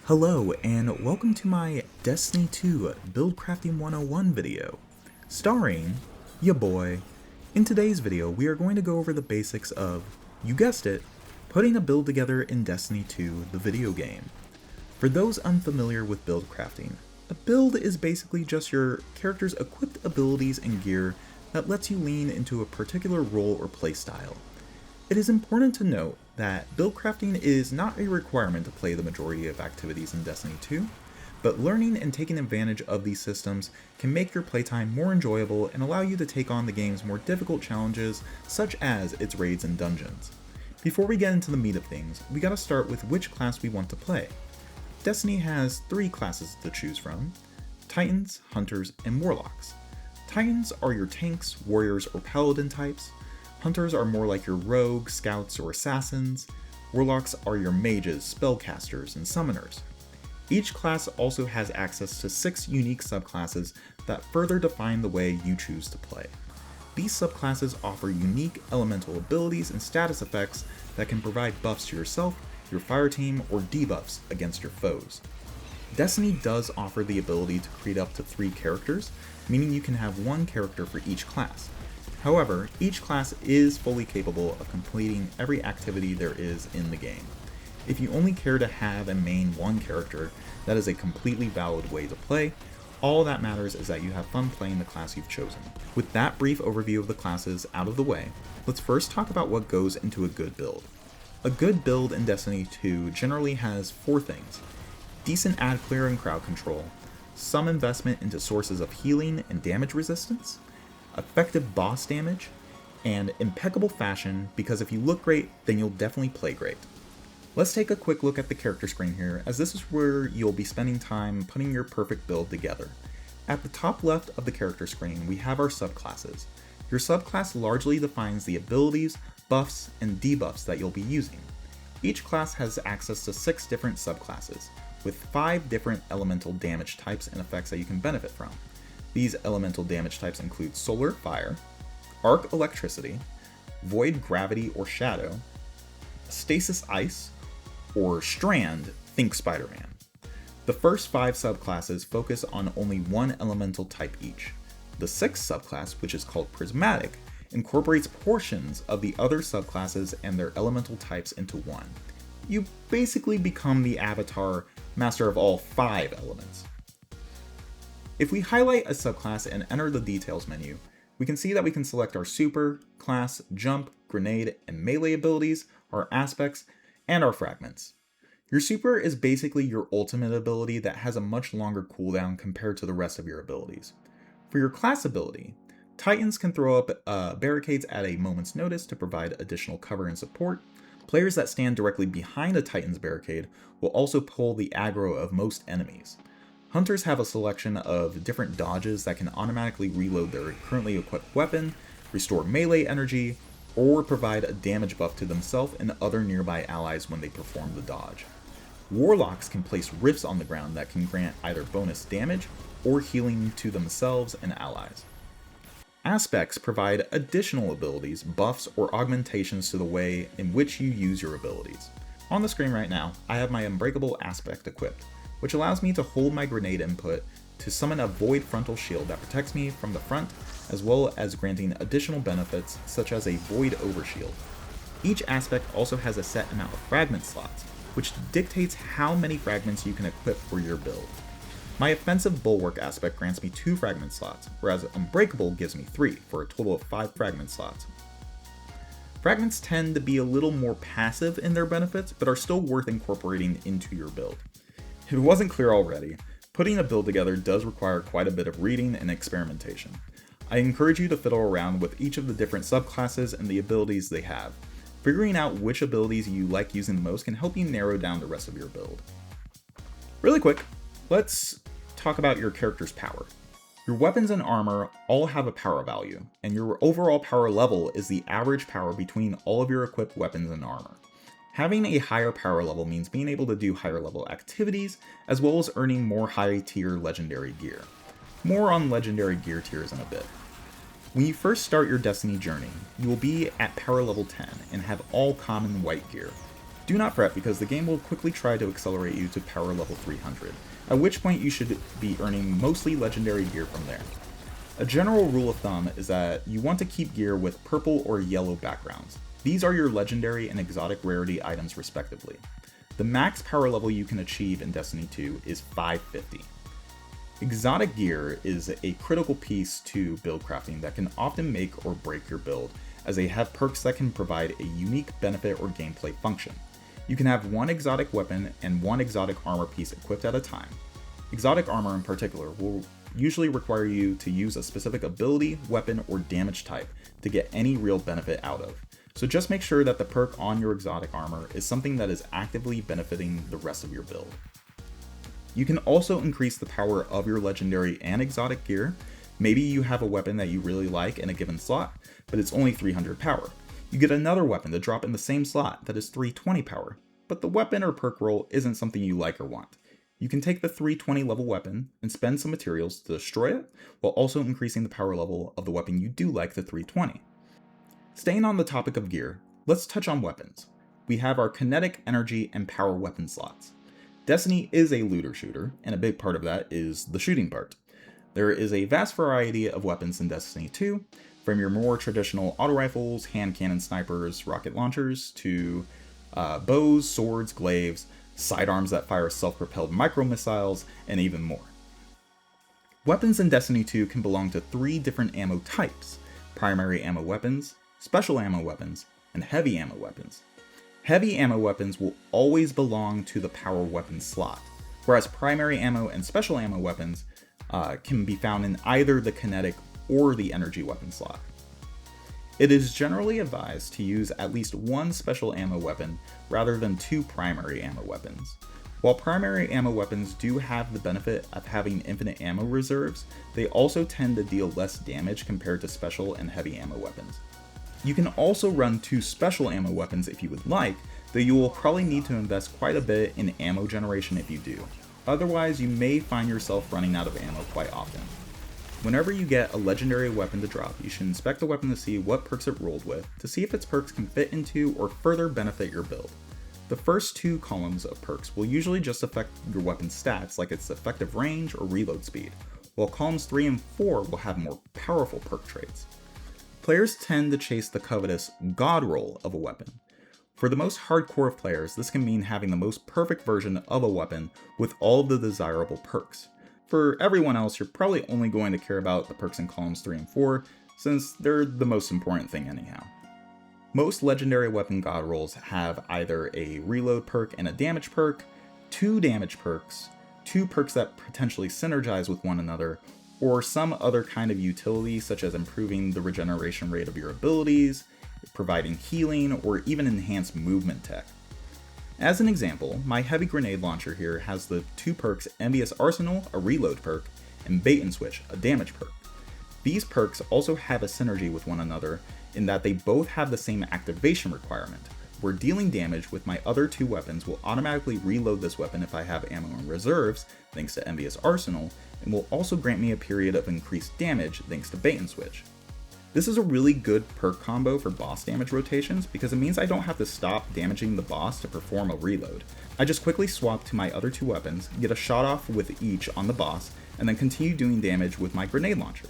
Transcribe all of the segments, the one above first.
Hello and welcome to my Destiny 2 Build Crafting 101 video, starring ya boy. In today's video we are going to go over the basics of, you guessed it, putting a build together in Destiny 2, the video game. For those unfamiliar with build crafting, a build is basically just your character's equipped abilities and gear that lets you lean into a particular role or playstyle. It is important to note that build crafting is not a requirement to play the majority of activities in Destiny 2, but learning and taking advantage of these systems can make your playtime more enjoyable and allow you to take on the game's more difficult challenges, such as its raids and dungeons. Before we get into the meat of things, we gotta start with which class we want to play. Destiny has 3 classes to choose from: Titans, Hunters, and Warlocks. Titans are your tanks, warriors, or paladin types. Hunters are more like your rogue, scouts, or assassins. Warlocks are your mages, spellcasters, and summoners. Each class also has access to 6 unique subclasses that further define the way you choose to play. These subclasses offer unique elemental abilities and status effects that can provide buffs to yourself, your fire team, or debuffs against your foes. Destiny does offer the ability to create up to 3 characters, meaning you can have 1 character for each class. However, each class is fully capable of completing every activity there is in the game. If you only care to have and main 1 character, that is a completely valid way to play. All that matters is that you have fun playing the class you've chosen. With that brief overview of the classes out of the way, let's first talk about what goes into a good build. A good build in Destiny 2 generally has 4 things: decent ad clear and crowd control, some investment into sources of healing and damage resistance, effective boss damage, and impeccable fashion, because if you look great, then you'll definitely play great. Let's take a quick look at the character screen here, as this is where you'll be spending time putting your perfect build together. At the top left of the character screen, we have our subclasses. Your subclass largely defines the abilities, buffs, and debuffs that you'll be using. Each class has access to 6 different subclasses, with 5 different elemental damage types and effects that you can benefit from. These elemental damage types include Solar Fire, Arc Electricity, Void Gravity or Shadow, Stasis Ice, or Strand, think Spider-Man. The first 5 subclasses focus on only 1 elemental type each. The 6th subclass, which is called Prismatic, incorporates portions of the other subclasses and their elemental types into one. You basically become the avatar master of all 5 elements. If we highlight a subclass and enter the details menu, we can see that we can select our super, class, jump, grenade, and melee abilities, our aspects, and our fragments. Your super is basically your ultimate ability that has a much longer cooldown compared to the rest of your abilities. For your class ability, Titans can throw up barricades at a moment's notice to provide additional cover and support. Players that stand directly behind a Titan's barricade will also pull the aggro of most enemies. Hunters have a selection of different dodges that can automatically reload their currently equipped weapon, restore melee energy, or provide a damage buff to themselves and other nearby allies when they perform the dodge. Warlocks can place rifts on the ground that can grant either bonus damage or healing to themselves and allies. Aspects provide additional abilities, buffs, or augmentations to the way in which you use your abilities. On the screen right now, I have my Unbreakable Aspect equipped, which allows me to hold my grenade input to summon a void frontal shield that protects me from the front, as well as granting additional benefits such as a void overshield. Each aspect also has a set amount of fragment slots, which dictates how many fragments you can equip for your build. My offensive bulwark aspect grants me 2 fragment slots, whereas Unbreakable gives me 3, for a total of 5 fragment slots. Fragments tend to be a little more passive in their benefits, but are still worth incorporating into your build. If it wasn't clear already, putting a build together does require quite a bit of reading and experimentation. I encourage you to fiddle around with each of the different subclasses and the abilities they have. Figuring out which abilities you like using the most can help you narrow down the rest of your build. Really quick, let's talk about your character's power. Your weapons and armor all have a power value, and your overall power level is the average power between all of your equipped weapons and armor. Having a higher power level means being able to do higher level activities, as well as earning more high tier legendary gear. More on legendary gear tiers in a bit. When you first start your Destiny journey, you will be at power level 10 and have all common white gear. Do not fret because the game will quickly try to accelerate you to power level 300, at which point you should be earning mostly legendary gear from there. A general rule of thumb is that you want to keep gear with purple or yellow backgrounds. These are your legendary and exotic rarity items respectively. The max power level you can achieve in Destiny 2 is 550. Exotic gear is a critical piece to build crafting that can often make or break your build, as they have perks that can provide a unique benefit or gameplay function. You can have one exotic weapon and one exotic armor piece equipped at a time. Exotic armor in particular will usually require you to use a specific ability, weapon, or damage type to get any real benefit out of. So just make sure that the perk on your exotic armor is something that is actively benefiting the rest of your build. You can also increase the power of your legendary and exotic gear. Maybe you have a weapon that you really like in a given slot, but it's only 300 power. You get another weapon to drop in the same slot that is 320 power, but the weapon or perk roll isn't something you like or want. You can take the 320 level weapon and spend some materials to destroy it, while also increasing the power level of the weapon you do like to 320. Staying on the topic of gear, let's touch on weapons. We have our kinetic, energy, and power weapon slots. Destiny is a looter shooter, and a big part of that is the shooting part. There is a vast variety of weapons in Destiny 2, from your more traditional auto rifles, hand cannon snipers, rocket launchers, to bows, swords, glaives, sidearms that fire self-propelled micro-missiles, and even more. Weapons in Destiny 2 can belong to 3 different ammo types: primary ammo weapons, special ammo weapons, and heavy ammo weapons. Heavy ammo weapons will always belong to the power weapon slot, whereas primary ammo and special ammo weapons can be found in either the kinetic or the energy weapon slot. It is generally advised to use at least one special ammo weapon rather than 2 primary ammo weapons. While primary ammo weapons do have the benefit of having infinite ammo reserves, they also tend to deal less damage compared to special and heavy ammo weapons. You can also run 2 special ammo weapons if you would like, though you will probably need to invest quite a bit in ammo generation if you do. Otherwise, you may find yourself running out of ammo quite often. Whenever you get a legendary weapon to drop, you should inspect the weapon to see what perks it rolled with, to see if its perks can fit into or further benefit your build. The first 2 columns of perks will usually just affect your weapon's stats, like its effective range or reload speed, while columns 3 and 4 will have more powerful perk traits. Players tend to chase the covetous god roll of a weapon. For the most hardcore of players, this can mean having the most perfect version of a weapon with all of the desirable perks. For everyone else, you're probably only going to care about the perks in columns 3 and 4, since they're the most important thing anyhow. Most legendary weapon god rolls have either a reload perk and a damage perk, 2 damage perks, 2 perks that potentially synergize with one another, or some other kind of utility such as improving the regeneration rate of your abilities, providing healing, or even enhanced movement tech. As an example, my heavy grenade launcher here has the 2 perks Envious Arsenal, a reload perk, and Bait and Switch, a damage perk. These perks also have a synergy with one another in that they both have the same activation requirement, where dealing damage with my other 2 weapons will automatically reload this weapon if I have ammo in reserves, thanks to Envious Arsenal, and will also grant me a period of increased damage thanks to Bait and Switch. This is a really good perk combo for boss damage rotations because it means I don't have to stop damaging the boss to perform a reload. I just quickly swap to my other 2 weapons, get a shot off with each on the boss, and then continue doing damage with my grenade launcher.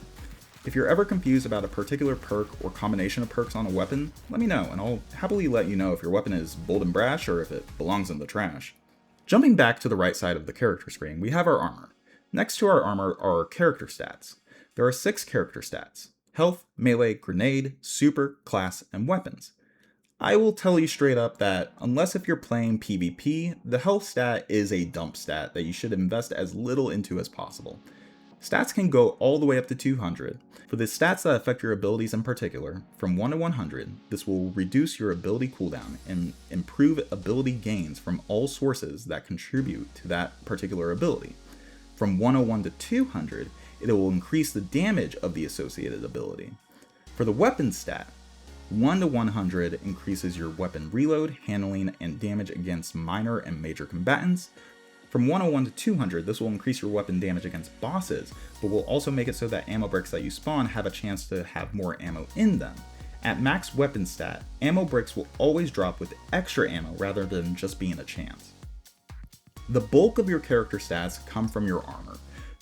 If you're ever confused about a particular perk or combination of perks on a weapon, let me know and I'll happily let you know if your weapon is bold and brash or if it belongs in the trash. Jumping back to the right side of the character screen, we have our armor. Next to our armor are our character stats. There are 6 character stats: health, melee, grenade, super, class, and weapons. I will tell you straight up that unless if you're playing PvP, the health stat is a dump stat that you should invest as little into as possible. Stats can go all the way up to 200. For the stats that affect your abilities in particular, from 1 to 100, this will reduce your ability cooldown and improve ability gains from all sources that contribute to that particular ability. From 101 to 200, it will increase the damage of the associated ability. For the weapon stat, 1 to 100 increases your weapon reload, handling, and damage against minor and major combatants. From 101 to 200, this will increase your weapon damage against bosses, but will also make it so that ammo bricks that you spawn have a chance to have more ammo in them. At max weapon stat, ammo bricks will always drop with extra ammo rather than just being a chance. The bulk of your character stats come from your armor,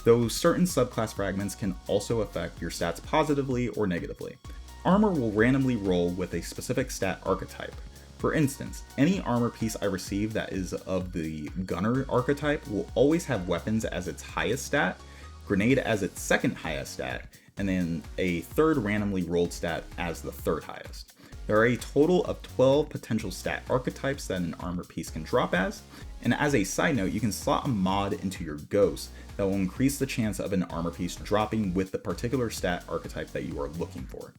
though certain subclass fragments can also affect your stats positively or negatively. Armor will randomly roll with a specific stat archetype. For instance, any armor piece I receive that is of the gunner archetype will always have weapons as its highest stat, grenade as its second highest stat, and then a third randomly rolled stat as the third highest. There are a total of 12 potential stat archetypes that an armor piece can drop as, and as a side note, you can slot a mod into your ghost that will increase the chance of an armor piece dropping with the particular stat archetype that you are looking for.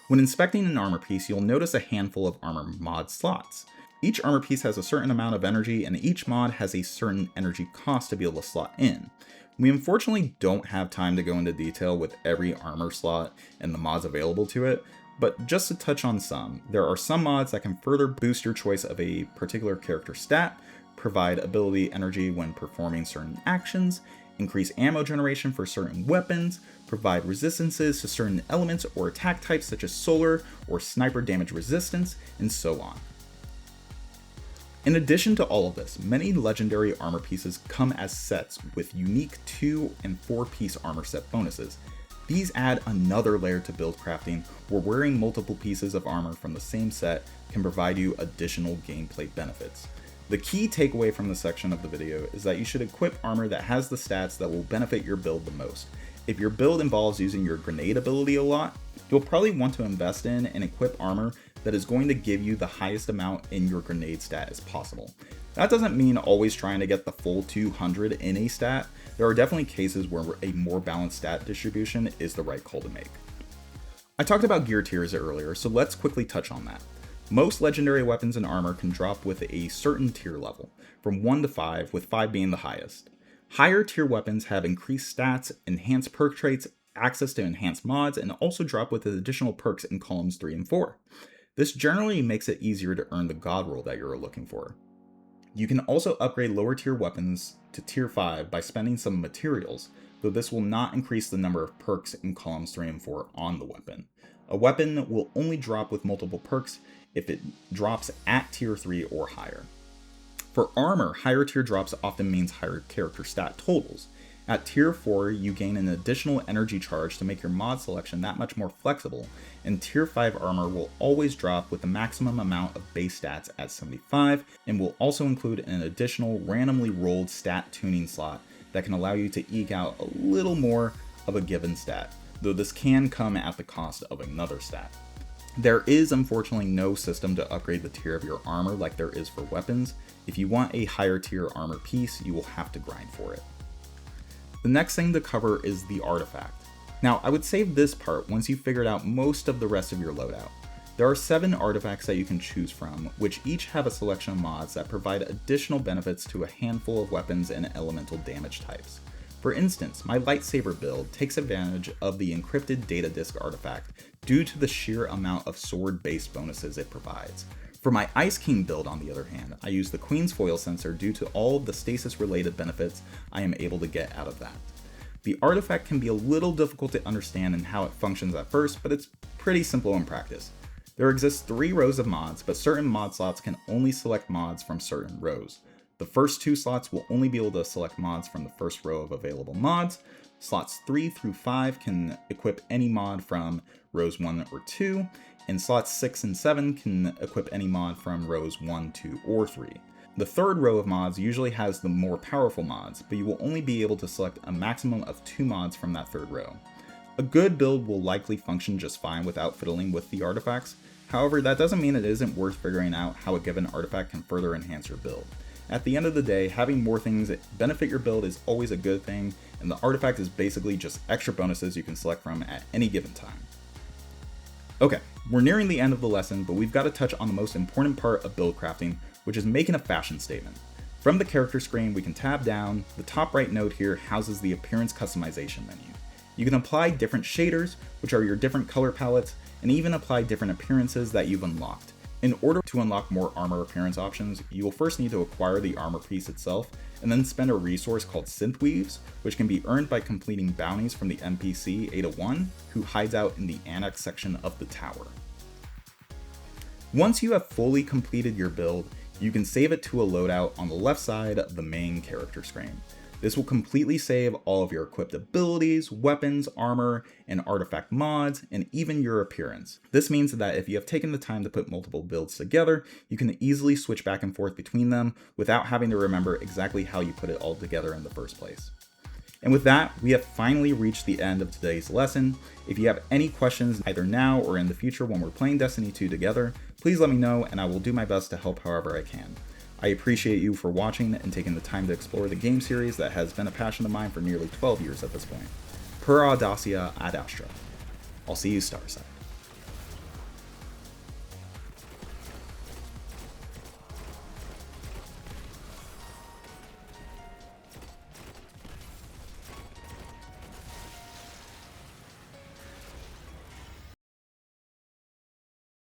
When inspecting an armor piece, you'll notice a handful of armor mod slots. Each armor piece has a certain amount of energy, and each mod has a certain energy cost to be able to slot in. We unfortunately don't have time to go into detail with every armor slot and the mods available to it, but just to touch on some, there are some mods that can further boost your choice of a particular character stat, provide ability energy when performing certain actions, increase ammo generation for certain weapons, provide resistances to certain elements or attack types such as solar or sniper damage resistance, and so on. In addition to all of this, many legendary armor pieces come as sets with unique 2 and 4 piece armor set bonuses. These add another layer to build crafting, where wearing multiple pieces of armor from the same set can provide you additional gameplay benefits. The key takeaway from this section of the video is that you should equip armor that has the stats that will benefit your build the most. If your build involves using your grenade ability a lot, you'll probably want to invest in and equip armor that is going to give you the highest amount in your grenade stat as possible. That doesn't mean always trying to get the full 200 in a stat. There are definitely cases where a more balanced stat distribution is the right call to make. I talked about gear tiers earlier, so let's quickly touch on that. Most legendary weapons and armor can drop with a certain tier level, from 1 to 5, with 5 being the highest. Higher tier weapons have increased stats, enhanced perk traits, access to enhanced mods, and also drop with additional perks in columns 3 and 4. This generally makes it easier to earn the god roll that you're looking for. You can also upgrade lower tier weapons to tier 5 by spending some materials, though this will not increase the number of perks in columns 3 and 4 on the weapon. A weapon will only drop with multiple perks if it drops at tier 3 or higher. For armor, higher tier drops often means higher character stat totals. At tier 4, you gain an additional energy charge to make your mod selection that much more flexible, and tier 5 armor will always drop with the maximum amount of base stats at 75, and will also include an additional randomly rolled stat tuning slot that can allow you to eke out a little more of a given stat, though this can come at the cost of another stat. There is unfortunately no system to upgrade the tier of your armor like there is for weapons. If you want a higher tier armor piece, you will have to grind for it. The next thing to cover is the artifact. Now, I would save this part once you've figured out most of the rest of your loadout. There are 7 artifacts that you can choose from, which each have a selection of mods that provide additional benefits to a handful of weapons and elemental damage types. For instance, my lightsaber build takes advantage of the encrypted data disk artifact due to the sheer amount of sword-based bonuses it provides. For my Ice King build, on the other hand, I use the Queen's Foil sensor due to all of the stasis-related benefits I am able to get out of that. The artifact can be a little difficult to understand in how it functions at first, but it's pretty simple in practice. There exists 3 rows of mods, but certain mod slots can only select mods from certain rows. The first 2 slots will only be able to select mods from the first row of available mods. Slots 3 through 5 can equip any mod from rows 1 or 2, and slots 6 and 7 can equip any mod from rows 1, 2, or 3. The third row of mods usually has the more powerful mods, but you will only be able to select a maximum of 2 mods from that third row. A good build will likely function just fine without fiddling with the artifacts. However, that doesn't mean it isn't worth figuring out how a given artifact can further enhance your build. At the end of the day, having more things that benefit your build is always a good thing, and the artifact is basically just extra bonuses you can select from at any given time. Okay, we're nearing the end of the lesson, but we've got to touch on the most important part of build crafting, which is making a fashion statement. From the character screen, we can tab down. The top right node here houses the appearance customization menu. You can apply different shaders, which are your different color palettes, and even apply different appearances that you've unlocked. In order to unlock more armor appearance options, you will first need to acquire the armor piece itself, and then spend a resource called Synthweaves, which can be earned by completing bounties from the NPC Ada1, who hides out in the annex section of the tower. Once you have fully completed your build, you can save it to a loadout on the left side of the main character screen. This will completely save all of your equipped abilities, weapons, armor, and artifact mods, and even your appearance. This means that if you have taken the time to put multiple builds together, you can easily switch back and forth between them without having to remember exactly how you put it all together in the first place. And with that, we have finally reached the end of today's lesson. If you have any questions either now or in the future when we're playing Destiny 2 together, please let me know and I will do my best to help however I can. I appreciate you for watching and taking the time to explore the game series that has been a passion of mine for nearly 12 years at this point. Per Audacia ad Astra. I'll see you Starside.